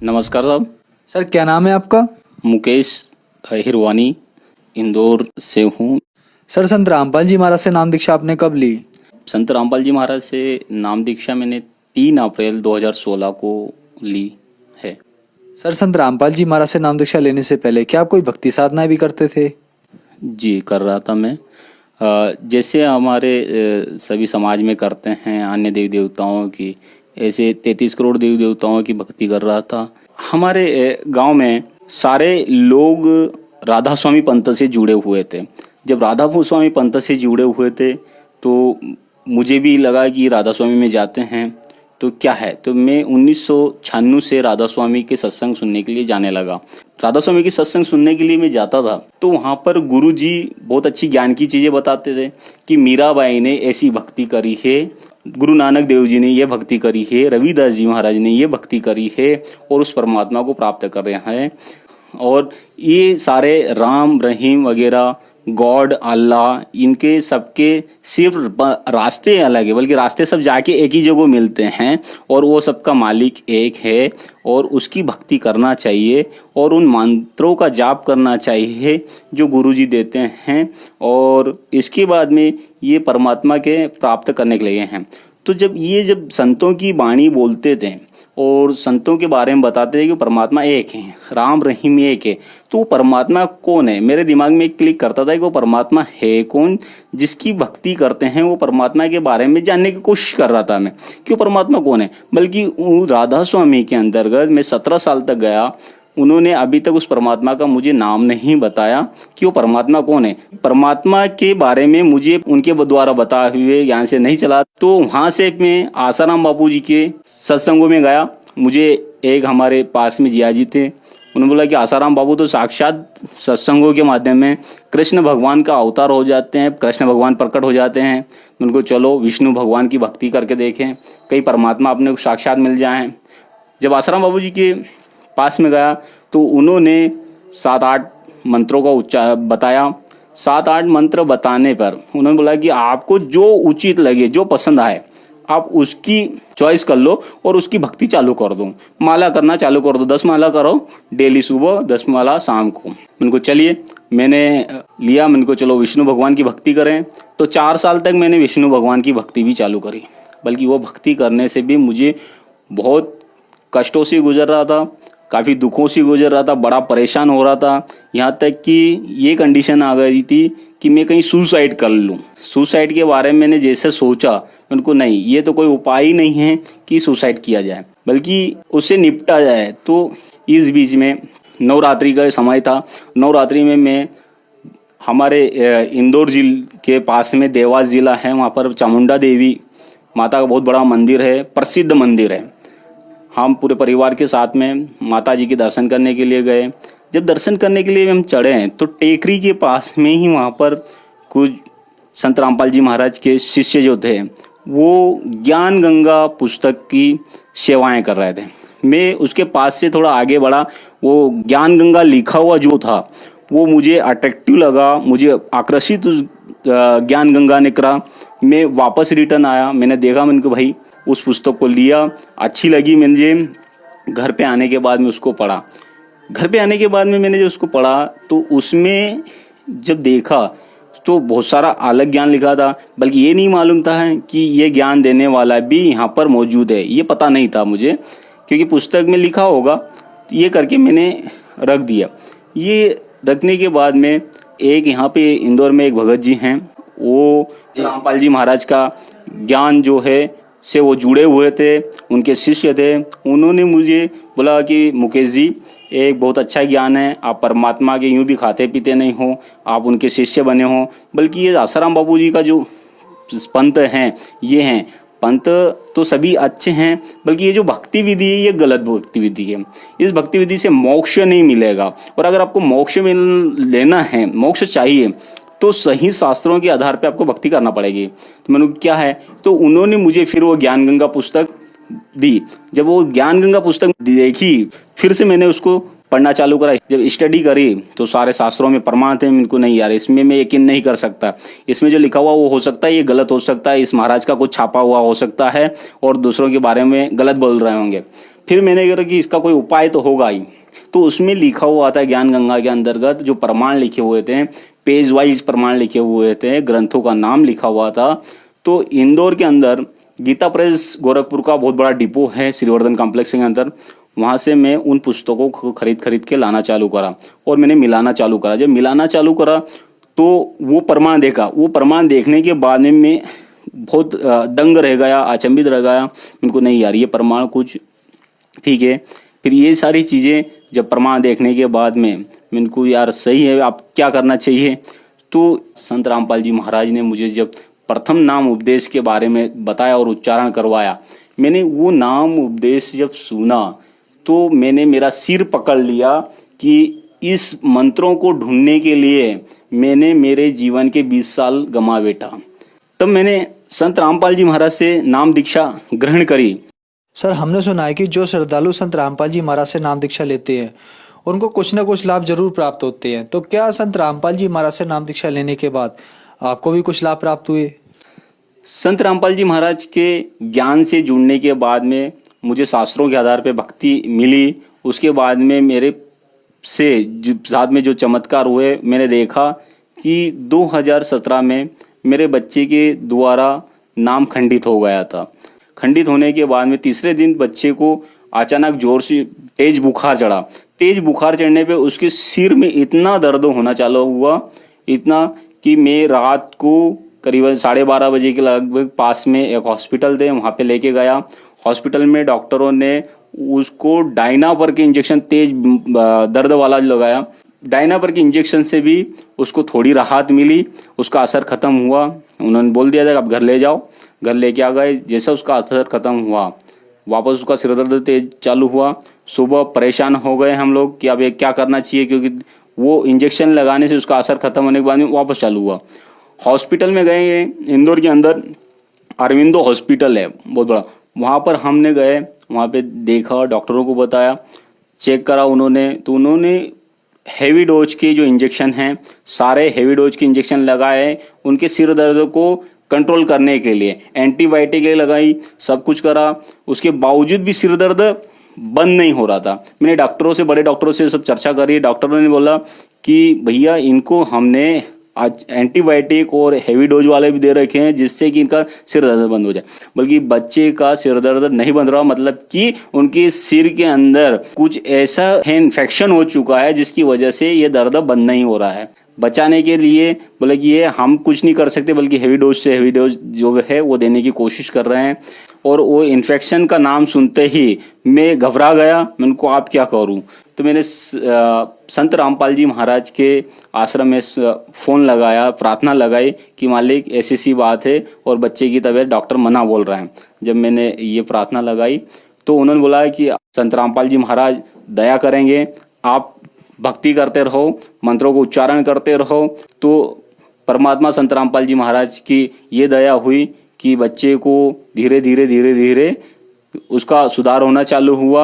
नमस्कार साहब। सर क्या नाम है आपका? मुकेश हिरवानी, इंदौर से हूँ। सर संत रामपाल जी महाराज से नाम दीक्षा आपने कब ली? संत रामपाल जी महाराज से नाम दीक्षा मैंने 3 अप्रैल 2016 को ली है। सर संत रामपाल जी महाराज से नाम दीक्षा लेने से पहले क्या आप कोई भक्ति साधनाएं भी करते थे? जी कर रहा था मैं। जैसे हमारे सभी समाज में करते हैं अन्य देवी देवताओं की, ऐसे 33 करोड़ देवी देवताओं की भक्ति कर रहा था। हमारे गांव में सारे लोग राधा स्वामी पंथ से जुड़े हुए थे। जब राधा स्वामी पंथ से जुड़े हुए थे तो मुझे भी लगा कि राधा स्वामी में जाते हैं तो क्या है, तो मैं 1996 से राधा स्वामी के सत्संग सुनने के लिए जाने लगा। राधा स्वामी के सत्संग सुनने के लिए मैं जाता था तो वहाँ पर गुरु जी बहुत अच्छी ज्ञान की चीजें बताते थे कि मीराबाई ने ऐसी भक्ति करी है, गुरु नानक देव जी ने ये भक्ति करी है, रविदास जी महाराज ने ये भक्ति करी है और उस परमात्मा को प्राप्त कर रहे हैं। और ये सारे राम रहीम वगैरह गॉड अल्लाह, इनके सबके सिर्फ रास्ते अलग है, बल्कि रास्ते सब जाके एक ही जगह मिलते हैं और वो सबका मालिक एक है और उसकी भक्ति करना चाहिए और उन मंत्रों का जाप करना चाहिए जो गुरुजी देते हैं और इसके बाद में ये परमात्मा के प्राप्त करने के लिए हैं। तो जब संतों की वाणी बोलते थे और संतों के बारे में बताते थे कि परमात्मा एक है, राम रहीम एक है, तो वो परमात्मा कौन है, मेरे दिमाग में क्लिक करता था कि वो परमात्मा है कौन। जिसकी भक्ति करते हैं वो परमात्मा के बारे में जानने की कोशिश कर रहा था मैं कि वो परमात्मा कौन है। बल्कि राधा स्वामी के अंतर्गत मैं 17 साल तक गया, उन्होंने अभी तक उस परमात्मा का मुझे नाम नहीं बताया कि वो परमात्मा कौन है। परमात्मा के बारे में मुझे उनके द्वारा बताए हुए ज्ञान से नहीं चला। तो वहां से मैं आसाराम बापू जी के सत्संगों में गया। मुझे एक हमारे पास में जिया जी थे, उन्होंने बोला कि आसाराम बाबू तो साक्षात सत्संगों के माध्यम में कृष्ण भगवान का अवतार हो जाते हैं, कृष्ण भगवान प्रकट हो जाते हैं। उनको चलो विष्णु भगवान की भक्ति करके देखें, कई परमात्मा अपने को साक्षात मिल जाएं। जब आसाराम बाबू जी के पास में गया तो उन्होंने 7-8 मंत्रों का उच्चारण बताया। 7-8 मंत्र बताने पर उन्होंने बोला कि आपको जो उचित लगे, जो पसंद आए, आप उसकी चॉइस कर लो और उसकी भक्ति चालू कर दो। माला करना चालू कर दो, 10 माला करो डेली, सुबह 10 माला शाम को। उनको चलिए मैंने लिया, मैंने को चलो विष्णु भगवान की भक्ति करें। तो 4 साल तक मैंने विष्णु भगवान की भक्ति भी चालू करी। बल्कि वो भक्ति करने से भी मुझे बहुत कष्टों से गुजर रहा था, काफ़ी दुखों से गुजर रहा था, बड़ा परेशान हो रहा था। यहाँ तक कि ये कंडीशन आ गई थी कि मैं कहीं सुसाइड कर लूँ। सुसाइड के बारे में मैंने जैसे सोचा, उनको नहीं, ये तो कोई उपाय ही नहीं है कि सुसाइड किया जाए, बल्कि उससे निपटा जाए। तो इस बीच में नवरात्रि का समय था। नवरात्रि में मैं हमारे इंदौर जिले के पास में देवास जिला है, वहाँ पर चामुंडा देवी माता का बहुत बड़ा मंदिर है, प्रसिद्ध मंदिर है। हम पूरे परिवार के साथ में माता जी के दर्शन करने के लिए गए। जब दर्शन करने के लिए हम चढ़े तो टेकरी के पास में ही वहाँ पर कुछ संत रामपाल जी महाराज के शिष्य जो थे वो ज्ञान गंगा पुस्तक की सेवाएं कर रहे थे। मैं उसके पास से थोड़ा आगे बढ़ा, वो ज्ञान गंगा लिखा हुआ जो था वो मुझे अट्रैक्टिव लगा, मुझे आकर्षित ज्ञान गंगा ने करा। मैं वापस रिटर्न आया, मैंने देखा, मैंने कहा भाई उस पुस्तक को लिया, अच्छी लगी मुझे। घर पे आने के बाद में उसको पढ़ा। घर पे आने के बाद में मैंने जब उसको पढ़ा तो उसमें जब देखा तो बहुत सारा अलग ज्ञान लिखा था, बल्कि ये नहीं मालूम था कि ये ज्ञान देने वाला भी यहाँ पर मौजूद है, ये पता नहीं था मुझे, क्योंकि पुस्तक में लिखा होगा। तो ये करके मैंने रख दिया। ये रखने के बाद में एक यहाँ पे इंदौर में एक भगत जी हैं, वो रामपाल जी महाराज का ज्ञान जो है से वो जुड़े हुए थे, उनके शिष्य थे। उन्होंने मुझे बोला कि मुकेश जी एक बहुत अच्छा ज्ञान है, आप परमात्मा के यूं भी खाते पीते नहीं हो, आप उनके शिष्य बने हो। बल्कि ये आसाराम बापू जी का जो पंथ हैं, ये हैं पंथ तो सभी अच्छे हैं, बल्कि ये जो भक्ति विधि है ये गलत भक्ति विधि है। इस भक्ति विधि से मोक्ष नहीं मिलेगा, और अगर आपको मोक्ष लेना है, मोक्ष चाहिए, तो सही शास्त्रों के आधार पे आपको भक्ति करना पड़ेगी। तो मैंने क्या है, तो उन्होंने मुझे फिर वो ज्ञान गंगा पुस्तक दी। जब वो ज्ञान गंगा पुस्तक देखी, फिर से मैंने उसको पढ़ना चालू करा। जब स्टडी करी तो सारे शास्त्रों में प्रमाण थे। इनको नहीं यार, इसमें मैं यकीन नहीं कर सकता, इसमें जो लिखा हुआ वो हो सकता है ये गलत हो सकता है, इस महाराज का कुछ छापा हुआ हो सकता है और दूसरों के बारे में गलत बोल रहे होंगे। फिर मैंने कहा कि इसका कोई उपाय तो होगा ही, तो उसमें लिखा हुआ था ज्ञान गंगा के अंतर्गत जो प्रमाण लिखे हुए थे, पेज वाइज प्रमाण लिखे हुए थे, ग्रंथों का नाम लिखा हुआ था। तो इंदौर के अंदर गीता प्रेस गोरखपुर का बहुत बड़ा डिपो है श्रीवर्धन कॉम्प्लेक्स के अंदर, वहां से मैं उन पुस्तकों को खरीद के लाना चालू करा और मैंने मिलाना चालू करा। जब मिलाना चालू करा तो वो प्रमाण देखा, वो प्रमाण देखने के बाद में मैं बहुत दंग रह गया, अचंभित रह गया। उनको नहीं यार ये प्रमाण कुछ ठीक है। फिर ये सारी चीज़ें जब प्रमाण देखने के बाद में इनको यार सही है, आप क्या करना चाहिए। तो संत रामपाल जी महाराज ने मुझे जब प्रथम नाम उपदेश के बारे में बताया और उच्चारण करवाया, मैंने वो नाम उपदेश जब सुना तो मैंने मेरा सिर पकड़ लिया कि इस मंत्रों को ढूंढने के लिए मैंने मेरे जीवन के 20 साल गंवा बैठा। तब मैंने संत रामपाल जी महाराज से नाम दीक्षा ग्रहण करी। सर, हमने सुना है कि जो श्रद्धालु संत रामपाल जी महाराज से नाम दीक्षा लेते हैं उनको कुछ न कुछ लाभ जरूर प्राप्त होते हैं, तो क्या संत रामपाल जी महाराज से नाम दीक्षा लेने के बाद आपको भी कुछ लाभ प्राप्त हुए? संत रामपाल जी महाराज के ज्ञान से जुड़ने के बाद में मुझे शास्त्रों के आधार पर भक्ति मिली। उसके बाद में मेरे से साथ में जो चमत्कार हुए, मैंने देखा कि 2017 में मेरे बच्चे के द्वारा नाम खंडित हो गया था। खंडित होने के बाद में तीसरे दिन बच्चे को अचानक जोर से तेज बुखार चढ़ा। तेज बुखार चढ़ने पे उसके सिर में इतना दर्द होना चालू हुआ, इतना कि मैं रात को करीबन 12:30 बजे के लगभग पास में एक हॉस्पिटल थे, वहाँ पे लेके गया। हॉस्पिटल में डॉक्टरों ने उसको डायनापर के इंजेक्शन तेज दर्द वाला लगाया। डायनापर के इंजेक्शन से भी उसको थोड़ी राहत मिली, उसका असर खत्म हुआ। उन्होंने बोल दिया था कि आप घर ले जाओ। घर लेके आ गए। जैसा उसका असर खत्म हुआ, वापस उसका सिर दर्द तेज चालू हुआ। सुबह परेशान हो गए हम लोग कि अब ये क्या करना चाहिए, क्योंकि वो इंजेक्शन लगाने से उसका असर खत्म होने के बाद में वापस चालू हुआ। हॉस्पिटल में गए, इंदौर के अंदर अरविंदो हॉस्पिटल है बहुत बड़ा, वहाँ पर हमने गए, वहाँ पे देखा, डॉक्टरों को बताया, चेक करा उन्होंने। तो उन्होंने हैवी डोज के जो इंजेक्शन हैं, सारे हैवी डोज के इंजेक्शन लगाए उनके सिर दर्द को कंट्रोल करने के लिए। एंटीबायोटिक लगाई, सब कुछ करा, उसके बावजूद भी सिर दर्द बंद नहीं हो रहा था। मैंने डॉक्टरों से, बड़े डॉक्टरों से सब चर्चा करी। डॉक्टरों ने बोला कि भैया इनको हमने आज एंटीबायोटिक और हैवी डोज वाले भी दे रखे हैं जिससे कि इनका सिर दर्द बंद हो जाए, बल्कि बच्चे का सिर दर्द नहीं बंद रहा, मतलब कि उनके सिर के अंदर कुछ ऐसा है, इन्फेक्शन हो चुका है जिसकी वजह से ये दर्द बंद नहीं हो रहा है। बचाने के लिए बोले कि ये हम कुछ नहीं कर सकते, बल्कि हैवी डोज से हैवी डोज जो है वो देने की कोशिश कर रहे हैं। और वो इन्फेक्शन का नाम सुनते ही मैं घबरा गया। मैं उनको आप क्या करूं, तो मैंने संत रामपाल जी महाराज के आश्रम में फ़ोन लगाया, प्रार्थना लगाई कि मालिक ऐसी सी बात है और बच्चे की तबीयत डॉक्टर मना बोल रहे हैं। जब मैंने ये प्रार्थना लगाई तो उन्होंने बोला कि संत रामपाल जी महाराज दया करेंगे, आप भक्ति करते रहो, मंत्रों को उच्चारण करते रहो। तो परमात्मा संत रामपाल जी महाराज की ये दया हुई कि बच्चे को धीरे धीरे उसका सुधार होना चालू हुआ।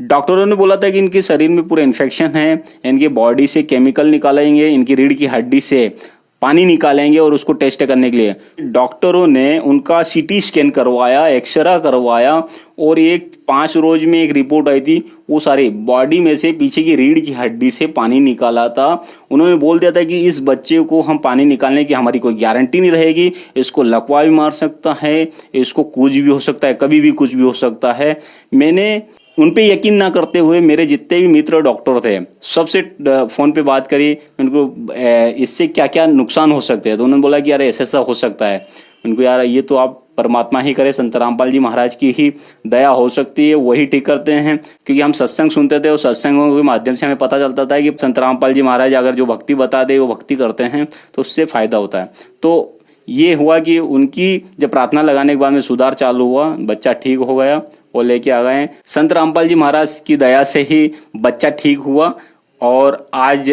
डॉक्टरों ने बोला था कि इनके शरीर में पूरे इन्फेक्शन है, इनके बॉडी से केमिकल निकालेंगे, इनकी रीढ़ की हड्डी से पानी निकालेंगे और उसको टेस्ट करने के लिए डॉक्टरों ने उनका सीटी स्कैन करवाया, एक्सरा करवाया और 5 रोज में एक रिपोर्ट आई थी। वो सारी बॉडी में से पीछे की रीढ़ की हड्डी से पानी निकाला था। उन्होंने बोल दिया था कि इस बच्चे को हम पानी निकालने की हमारी कोई गारंटी नहीं रहेगी, इसको लकवा भी मार सकता है, इसको कुछ भी हो सकता है, कभी भी कुछ भी हो सकता है। मैंने उन पे यकीन ना करते हुए मेरे जितने भी मित्र डॉक्टर थे सबसे फोन पे बात करी, उनको इससे क्या क्या नुकसान हो सकते हैं। तो उन्होंने बोला कि यार ऐसा हो सकता है। उनको यार ये तो आप परमात्मा ही करे, संत रामपाल जी महाराज की ही दया हो सकती है, वही ठीक करते हैं। क्योंकि हम सत्संग सुनते थे और सत्संगों के माध्यम से हमें पता चलता था कि संत रामपाल जी महाराज अगर जो भक्ति बता दे वो भक्ति करते हैं तो उससे फायदा होता है। तो ये हुआ कि उनकी जब प्रार्थना लगाने के बाद में सुधार चालू हुआ, बच्चा ठीक हो गया और लेके आ गए। संत रामपाल जी महाराज की दया से ही बच्चा ठीक हुआ और आज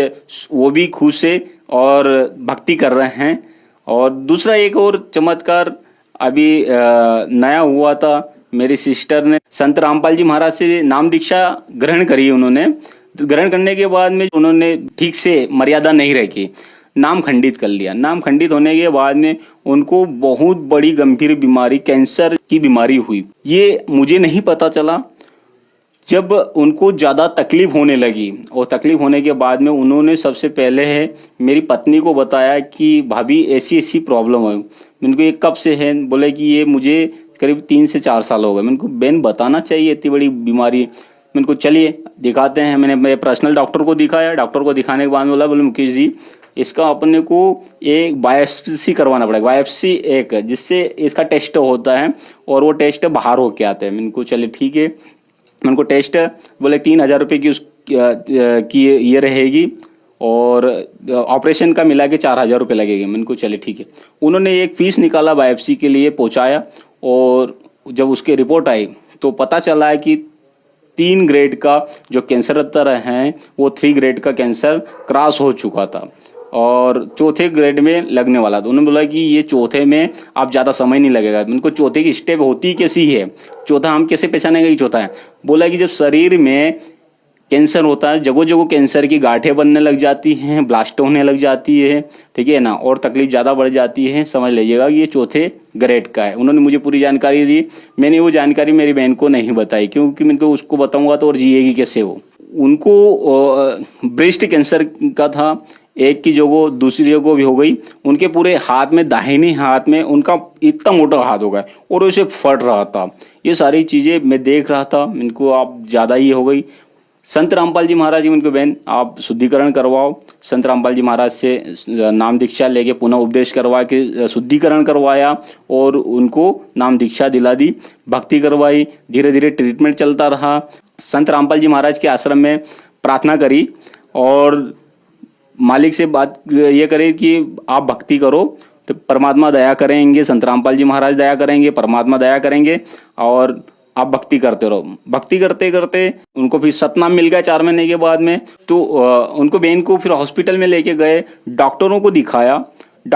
वो भी खुश है और भक्ति कर रहे हैं। और दूसरा एक और चमत्कार अभी नया हुआ था, मेरी सिस्टर ने संत रामपाल जी महाराज से नाम दीक्षा ग्रहण करी। उन्होंने ग्रहण करने के बाद में उन्होंने ठीक से मर्यादा नहीं रखी, नाम खंडित कर लिया। नाम खंडित होने के बाद में उनको बहुत बड़ी गंभीर बीमारी, कैंसर की बीमारी हुई। ये मुझे नहीं पता चला, जब उनको ज़्यादा तकलीफ होने लगी और तकलीफ होने के बाद में उन्होंने सबसे पहले है मेरी पत्नी को बताया कि भाभी ऐसी ऐसी प्रॉब्लम है। मैंने को ये कब से है? बोले कि ये मुझे करीब 3 से 4 साल हो गए। मैंने को बहन बताना चाहिए, इतनी बड़ी बीमारी। मैंने को चलिए दिखाते हैं। मैंने पर्सनल डॉक्टर को दिखाया। डॉक्टर को दिखाने के बाद बोले मुकेश जी इसका अपने को एक बायोप्सी करवाना पड़ेगा, बायोप्सी एक, जिससे इसका टेस्ट होता है और वो टेस्ट बाहर होके आता है। मैंने को चलिए ठीक है। मैंने को टेस्ट बोले 3,000 रुपये की ये रहेगी और ऑपरेशन का मिला के 4,000 रुपये लगेंगे। मैंने को चले ठीक है। उन्होंने एक फीस निकाला बायोप्सी के लिए, पहुंचाया और जब उसकी रिपोर्ट आई तो पता चला है कि 3 ग्रेड का जो कैंसर है वो 3 ग्रेड का कैंसर क्रॉस हो चुका था और 4थे ग्रेड में लगने वाला था। उन्होंने बोला कि ये 4थे में आप ज़्यादा समय नहीं लगेगा। उनको 4थे की स्टेप होती कैसी है, 4था हम कैसे पहचानेंगे कि 4था है? बोला कि जब शरीर में कैंसर होता है, जगह जगह कैंसर की गांठें बनने लग जाती हैं, ब्लास्ट होने लग जाती है, ठीक है ना, और तकलीफ ज़्यादा बढ़ जाती है, समझ लीजिएगा ये 4थे ग्रेड का है। उन्होंने मुझे पूरी जानकारी दी। मैंने वो जानकारी मेरी बहन को नहीं बताई, क्योंकि मैंने को उसको बताऊंगा तो और जिएगी कैसे वो। उनको ब्रेस्ट कैंसर का था, एक की जगह दूसरी जगह भी हो गई। उनके पूरे हाथ में, दाहिने हाथ में उनका इतना मोटा हाथ हो गया और उसे फट रहा था। ये सारी चीज़ें मैं देख रहा था। इनको आप ज़्यादा ही हो गई। संत रामपाल जी महाराज जी, उनके बहन आप शुद्धिकरण करवाओ। संत रामपाल जी महाराज से नाम दीक्षा लेके पुनः उपदेश करवा के शुद्धिकरण करवाया और उनको नाम दीक्षा दिला दी, भक्ति करवाई। धीरे धीरे ट्रीटमेंट चलता रहा। संत रामपाल जी महाराज के आश्रम में प्रार्थना करी और मालिक से बात ये करे कि आप भक्ति करो तो परमात्मा दया करेंगे, संत रामपाल जी महाराज दया करेंगे, परमात्मा दया करेंगे और आप भक्ति करते रहो। भक्ति करते करते उनको फिर सतनाम मिल गया 4 महीने के बाद में। तो उनको बहन को फिर हॉस्पिटल में लेके गए, डॉक्टरों को दिखाया